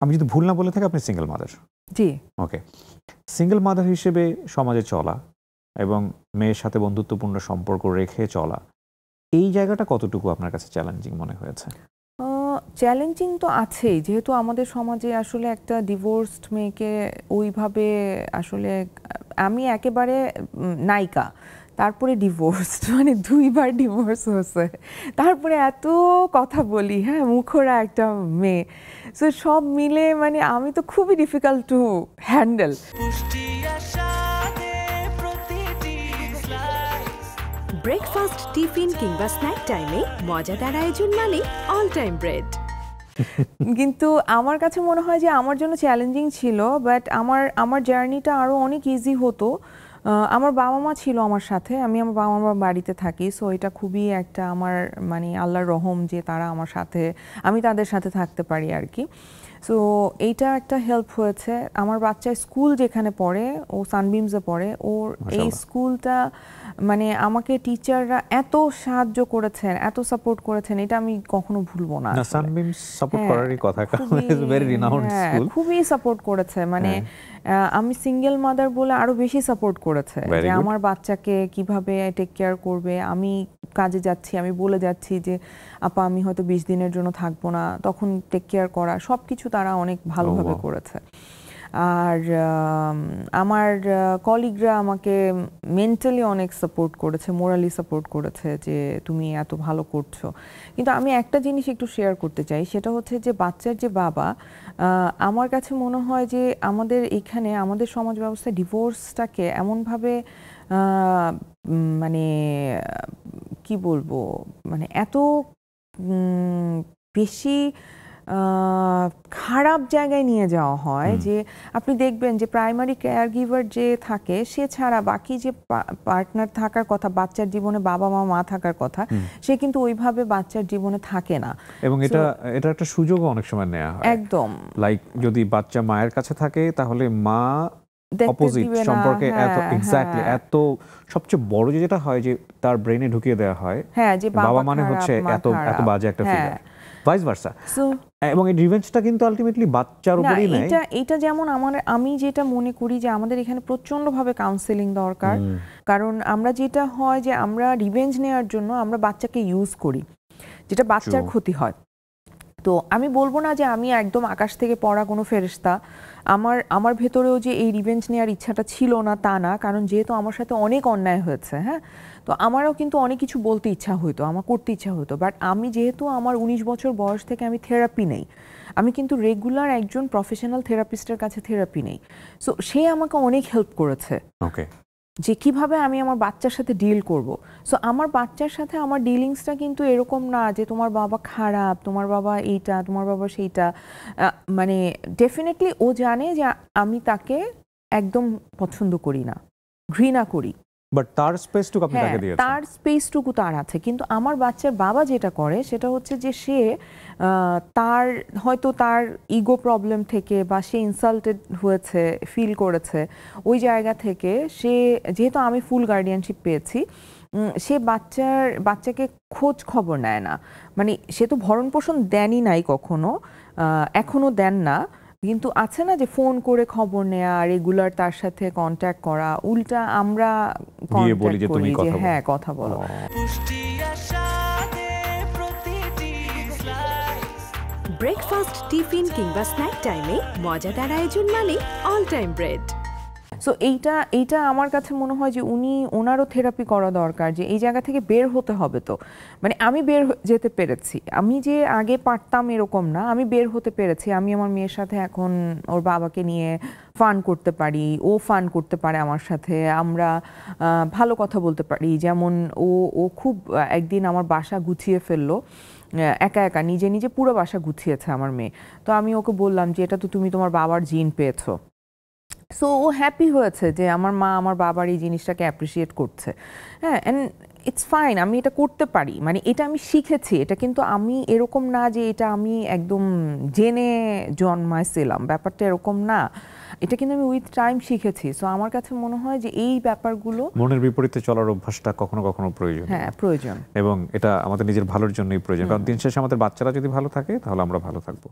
আমি যদি ভুল না বলে থাকি আপনি সিঙ্গেল মাদার। জি। ওকে। সিঙ্গেল মাদার হিসেবে সমাজে চলা এবং মেয়ের সাথে বন্ধুত্বপূর্ণ সম্পর্ক রেখে চলা, এই জায়গাটা কতটুকু আপনার কাছে চ্যালেঞ্জিং মনে হয়েছে? চ্যালেঞ্জিং তো আছেই, যেহেতু আমাদের সমাজে আসলে একটা ডিভোর্সড মেয়েকে ওইভাবে আসলে আমি একেবারে নায়িকা, তারপরে ডিভোর্সড, মানে 2 বার ডিভোর্স হয়েছে, তারপরে এত কথা বলি, হ্যাঁ, মুখরা একটা মেয়ে, সো সব মিলে মানে আমি তো খুবই difficult to handle. Breakfast, tiffin কিংবা স্ন্যাক টাইমে মজাদার আয়োজন মানে অল টাইম ব্রেড। কিন্তু আমার কাছে মনে হয় যে আমার জন্য চ্যালেঞ্জিং ছিল, বাট আমার জার্নিটা আরও অনেক ইজি হতো। আমার বাবা মা ছিল আমার সাথে, আমি আমার বাবা মার বাড়িতে থাকি, সো এটা খুবই একটা আমার মানে আল্লাহর রহম যে তারা আমার সাথে, আমি তাদের সাথে থাকতে পারি আর কি। সো এইটা একটা হেল্প হয়েছে। আমার বাচ্চা স্কুল যেখানে পড়ে, ও সানবিমসে পড়ে, ওর এই স্কুলটা মানে আমাকে টিচাররা এত সাহায্য করেছেন, এত সাপোর্ট করেছেন, এটা আমি কখনো ভুলবো না। সানবিমস সাপোর্ট করারই কথা, কারণ ইটস ভেরি রিনাউন্ড স্কুল। খুবই সাপোর্ট করেছে, মানে আমি সিঙ্গেল মাদার বলে আরো বেশি সাপোর্ট করেছে যে আমার বাচ্চাকে কিভাবে টেক কেয়ার করবে। আমি কাজে যাচ্ছি, আমি বলে যাচ্ছি যে আপা আমি হয়তো 20 দিনের জন্য থাকবো না, তখন টেক কেয়ার করা, সবকিছু তারা অনেক ভালোভাবে করেছে। আর আমার কলিগরা আমাকে মেন্টালি অনেক সাপোর্ট করেছে, মোরালি সাপোর্ট করেছে যে তুমি এত ভালো করছো। কিন্তু আমি একটা জিনিস একটু শেয়ার করতে চাই, সেটা হচ্ছে যে বাচ্চার যে বাবা, আমার কাছে মনে হয় যে আমাদের এখানে আমাদের সমাজ ব্যবস্থায় ডিভোর্সটাকে এমনভাবে মানে কি বলবো, মানে এত বেশি খারাপ জায়গায় নিয়ে যাওয়া হয় যে আপনি দেখবেন যে প্রাইমারি কেয়ার গিভার যে থাকে সে ছাড়া বাকি যে পার্টনার থাকার কথা, বাচ্চার জীবনে বাবা মা থাকার কথা, সে কিন্তু ওইভাবে বাচ্চার জীবনে থাকে না। এবং এটা একটা সুযোগও অনেক সময় নেওয়া হয়। একদম, লাইক যদি বাচ্চা মায়ের কাছে থাকে তাহলে মা অপোজিট সম্পর্কে এত এক্স্যাক্টলি এত সবচেয়ে বড় যেটা হয় যে তার ব্রেনে ঢুকিয়ে দেওয়া হয় যে বাবা মানে হচ্ছে এত এত বাজে একটা ফিগার, ভাইস ভার্সা। এবং এই রিভেঞ্জটা কিন্তু আলটিমেটলি বাচ্চার উপরেই নেয়। এটা যেমন আমি যেটা মনে করি যে আমাদের এখানে প্রচন্ডভাবে কাউন্সেলিং দরকার, কারণ আমরা যেটা হয় যে আমরা রিভেঞ্জ নেওয়ার জন্য আমরা বাচ্চাকে ইউজ করি, যেটা বাচ্চার ক্ষতি হয়। তো আমি বলবো না যে আমি একদম আকাশ থেকে পড়া কোনো ফেরেশতা, আমার ভেতরেও যে এই রিভেঞ্জ নেওয়ার ইচ্ছাটা ছিল না তা না, কারণ যেহেতু আমার সাথে অনেক অন্যায় হয়েছে, হ্যাঁ, তো আমারও কিন্তু অনেক কিছু বলতে ইচ্ছা হতো, আমার করতে ইচ্ছা হতো, বাট আমি যেহেতু আমার 19 বছর বয়স থেকে আমি থেরাপি নেই, আমি কিন্তু রেগুলার একজন প্রফেশনাল থেরাপিস্টের কাছে থেরাপি নেই, সো সে আমাকে অনেক হেল্প করেছে যে কিভাবে আমি আমার বাচ্চার সাথে ডিল করব। সো আমার বাচ্চার সাথে আমার ডিলিংসটা কিন্তু এরকম না যে তোমার বাবা খারাপ, তোমার বাবা এইটা, তোমার বাবা সেইটা, মানে ডেফিনেটলি ও জানে যে আমি তাকে একদম পছন্দ করি না, ঘৃণা করি, বাট তার স্পেসটুকু আপনি তাকে দিয়েছেন, তার স্পেসটুকু তার আছে। কিন্তু আমার বাচ্চার বাবা যেটা করে সেটা হচ্ছে যে সে তার হয়তো তার ইগো প্রবলেম থেকে বা সে ইনসাল্টেড হয়েছে, ফিল করেছে, ওই জায়গা থেকে সে, যেহেতু আমি ফুল গার্ডিয়ানশিপ পেয়েছি, সে বাচ্চাকে খোঁজ খবর নেয় না, মানে সে তো ভরণ পোষণ দেনই নাই কখনো, এখনো দেন না, কিন্তু আছে না যে ফোন করে খবর নেয়া, রেগুলার তার সাথে কন্ট্যাক্ট করা, উল্টা আমরা কন্ট্যাক্ট করি যে হ্যাঁ কথা বলো। ব্রেকফাস্ট, টিফিন কিংবা স্ন্যাক টাইমে মজাদার আয়োজন মানে অল টাইম ব্রেড। সো এইটা আমার কাছে মনে হয় যে ওনারও থেরাপি করা দরকার, যে এই জায়গা থেকে বের হতে হবে। তো মানে আমি বের যেতে পেরেছি, আমি যে আগে পারতাম এরকম না, আমি বের হতে পেরেছি। আমি আমার মেয়ের সাথে এখন ওর বাবাকে নিয়ে ফান করতে পারি, ও ফান করতে পারে আমার সাথে, আমরা ভালো কথা বলতে পারি। যেমন ও খুব একদিন আমার বাসা গুছিয়ে ফেললো, একা একা নিজে পুরো বাসা গুছিয়েছে আমার মেয়ে। তো আমি ওকে বললাম যে এটা তো তুমি তোমার বাবার জিন পেয়েছো। সো ও হ্যাপি হয়েছে যে আমার মা আমার বাবার এই জিনিসটাকে অ্যাপ্রিসিয়েট করছে, হ্যাঁ, অ্যান্ড ইটস ফাইন, আমি এটা করতে পারি, মানে এটা আমি শিখেছি। এটা কিন্তু আমি এরকম না যে এটা আমি একদম জেনে জন্মাইছিলাম, ব্যাপারটা এরকম না, এটা কিন্তু আমি উইথ টাইম শিখেছি। সো আমার কাছে মনে হয় যে এই ব্যাপারগুলো, মনের বিপরীতে চলার অভ্যাসটা কখনো কখনো প্রয়োজন, হ্যাঁ প্রয়োজন, এবং এটা আমাদের নিজের ভালোর জন্যই প্রয়োজন, কারণ দিন শেষে আমাদের বাচ্চারা যদি ভালো থাকে তাহলে আমরা ভালো থাকবো।